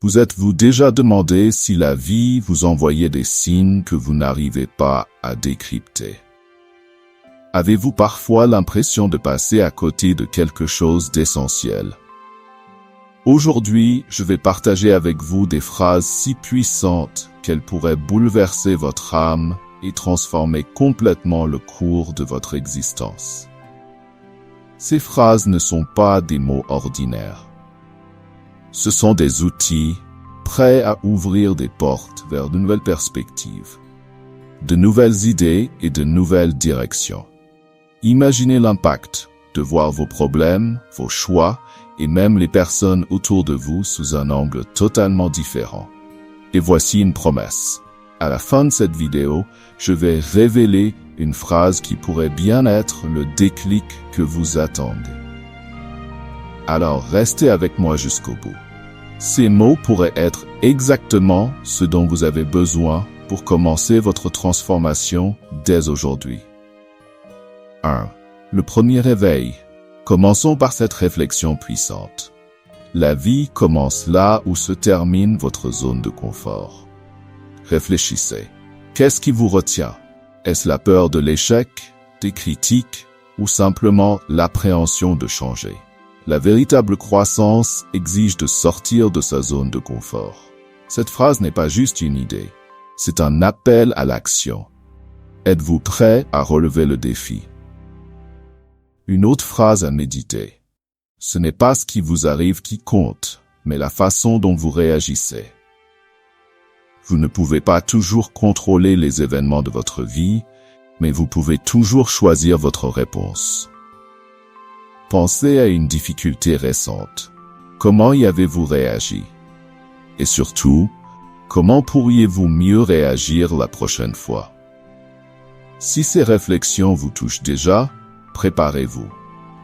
Vous êtes-vous déjà demandé si la vie vous envoyait des signes que vous n'arrivez pas à décrypter? Avez-vous parfois l'impression de passer à côté de quelque chose d'essentiel? Aujourd'hui, je vais partager avec vous des phrases si puissantes qu'elles pourraient bouleverser votre âme et transformer complètement le cours de votre existence. Ces phrases ne sont pas des mots ordinaires. Ce sont des outils prêts à ouvrir des portes vers de nouvelles perspectives, de nouvelles idées et de nouvelles directions. Imaginez l'impact de voir vos problèmes, vos choix et même les personnes autour de vous sous un angle totalement différent. Et voici une promesse. À la fin de cette vidéo, je vais révéler une phrase qui pourrait bien être le déclic que vous attendez. Alors restez avec moi jusqu'au bout. Ces mots pourraient être exactement ce dont vous avez besoin pour commencer votre transformation dès aujourd'hui. 1. Le premier réveil. Commençons par cette réflexion puissante. La vie commence là où se termine votre zone de confort. Réfléchissez. Qu'est-ce qui vous retient? Est-ce la peur de l'échec, des critiques ou simplement l'appréhension de changer? La véritable croissance exige de sortir de sa zone de confort. Cette phrase n'est pas juste une idée, c'est un appel à l'action. Êtes-vous prêt à relever le défi? Une autre phrase à méditer. Ce n'est pas ce qui vous arrive qui compte, mais la façon dont vous réagissez. Vous ne pouvez pas toujours contrôler les événements de votre vie, mais vous pouvez toujours choisir votre réponse. Pensez à une difficulté récente. Comment y avez-vous réagi? Et surtout, comment pourriez-vous mieux réagir la prochaine fois? Si ces réflexions vous touchent déjà, préparez-vous.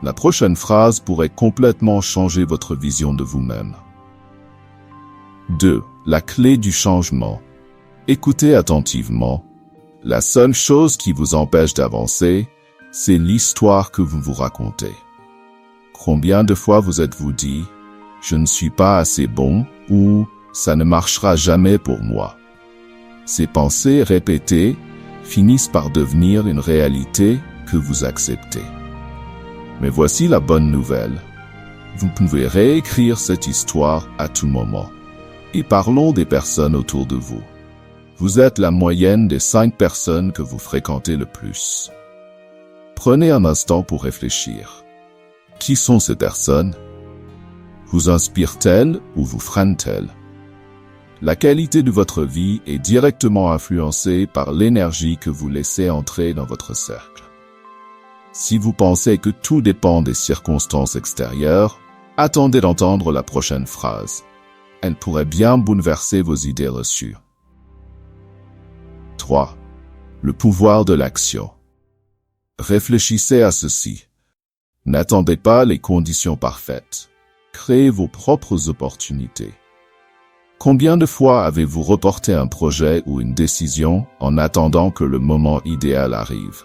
La prochaine phrase pourrait complètement changer votre vision de vous-même. 2. La clé du changement. Écoutez attentivement. La seule chose qui vous empêche d'avancer, c'est l'histoire que vous vous racontez. Combien de fois vous êtes-vous dit « Je ne suis pas assez bon » ou « Ça ne marchera jamais pour moi ». Ces pensées répétées finissent par devenir une réalité que vous acceptez. Mais voici la bonne nouvelle. Vous pouvez réécrire cette histoire à tout moment. Et parlons des personnes autour de vous. Vous êtes la moyenne des 5 personnes que vous fréquentez le plus. Prenez un instant pour réfléchir. Qui sont ces personnes? Vous inspirent-elles ou vous freinent-elles? La qualité de votre vie est directement influencée par l'énergie que vous laissez entrer dans votre cercle. Si vous pensez que tout dépend des circonstances extérieures, attendez d'entendre la prochaine phrase. Elle pourrait bien bouleverser vos idées reçues. 3. Le pouvoir de l'action. Réfléchissez à ceci. N'attendez pas les conditions parfaites. Créez vos propres opportunités. Combien de fois avez-vous reporté un projet ou une décision en attendant que le moment idéal arrive?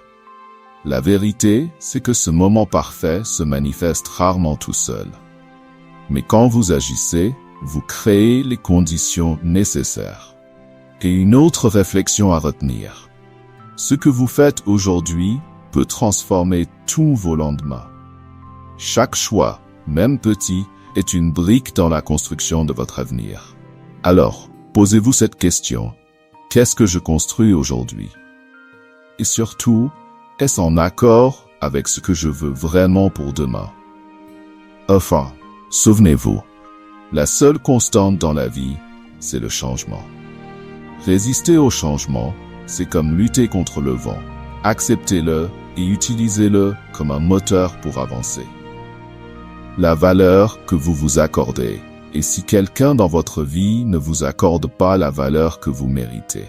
La vérité, c'est que ce moment parfait se manifeste rarement tout seul. Mais quand vous agissez, vous créez les conditions nécessaires. Et une autre réflexion à retenir. Ce que vous faites aujourd'hui peut transformer tous vos lendemains. Chaque choix, même petit, est une brique dans la construction de votre avenir. Alors, posez-vous cette question. Qu'est-ce que je construis aujourd'hui? Et surtout, est-ce en accord avec ce que je veux vraiment pour demain? Enfin, souvenez-vous, la seule constante dans la vie, c'est le changement. Résister au changement, c'est comme lutter contre le vent. Acceptez-le et utilisez-le comme un moteur pour avancer. La valeur que vous vous accordez, et si quelqu'un dans votre vie ne vous accorde pas la valeur que vous méritez.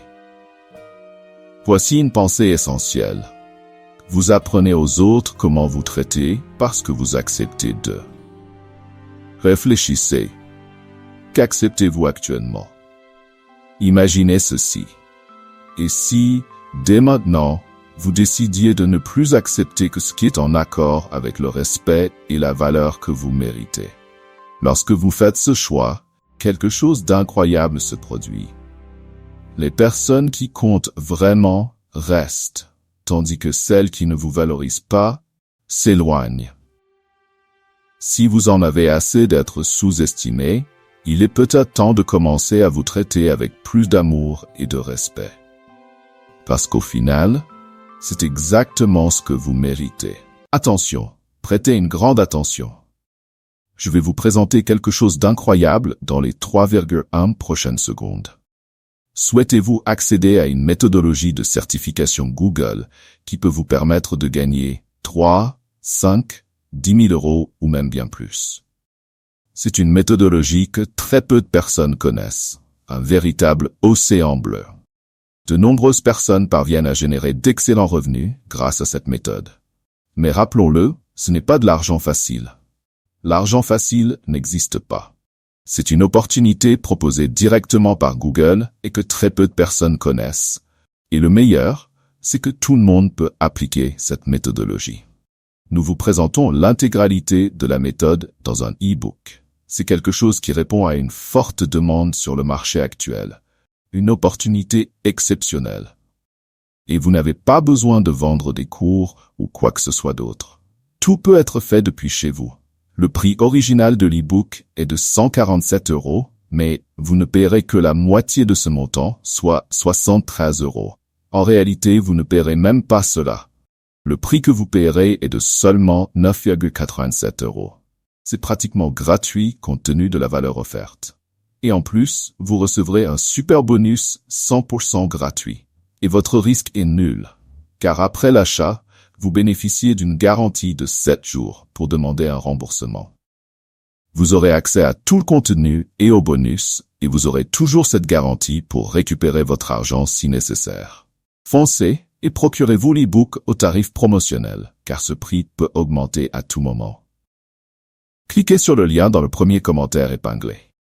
Voici une pensée essentielle. Vous apprenez aux autres comment vous traiter parce que vous acceptez d'eux. Réfléchissez. Qu'acceptez-vous actuellement? Imaginez ceci. Et si, dès maintenant, vous décidiez de ne plus accepter que ce qui est en accord avec le respect et la valeur que vous méritez? Lorsque vous faites ce choix, quelque chose d'incroyable se produit. Les personnes qui comptent vraiment restent, tandis que celles qui ne vous valorisent pas s'éloignent. Si vous en avez assez d'être sous-estimé, il est peut-être temps de commencer à vous traiter avec plus d'amour et de respect. Parce qu'au final, c'est exactement ce que vous méritez. Attention, prêtez une grande attention. Je vais vous présenter quelque chose d'incroyable dans les 3,1 prochaines secondes. Souhaitez-vous accéder à une méthodologie de certification Google qui peut vous permettre de gagner 3, 5, 10 000 euros ou même bien plus? C'est une méthodologie que très peu de personnes connaissent, un véritable océan bleu. De nombreuses personnes parviennent à générer d'excellents revenus grâce à cette méthode. Mais rappelons-le, ce n'est pas de l'argent facile. L'argent facile n'existe pas. C'est une opportunité proposée directement par Google et que très peu de personnes connaissent. Et le meilleur, c'est que tout le monde peut appliquer cette méthodologie. Nous vous présentons l'intégralité de la méthode dans un e-book. C'est quelque chose qui répond à une forte demande sur le marché actuel. Une opportunité exceptionnelle. Et vous n'avez pas besoin de vendre des cours ou quoi que ce soit d'autre. Tout peut être fait depuis chez vous. Le prix original de l'e-book est de 147 €, mais vous ne paierez que la moitié de ce montant, soit 73 €. En réalité, vous ne paierez même pas cela. Le prix que vous paierez est de seulement 9,87 €. C'est pratiquement gratuit compte tenu de la valeur offerte. Et en plus, vous recevrez un super bonus 100% gratuit. Et votre risque est nul, car après l'achat, vous bénéficiez d'une garantie de 7 jours pour demander un remboursement. Vous aurez accès à tout le contenu et aux bonus, et vous aurez toujours cette garantie pour récupérer votre argent si nécessaire. Foncez et procurez-vous l'e-book au tarif promotionnel, car ce prix peut augmenter à tout moment. Cliquez sur le lien dans le premier commentaire épinglé.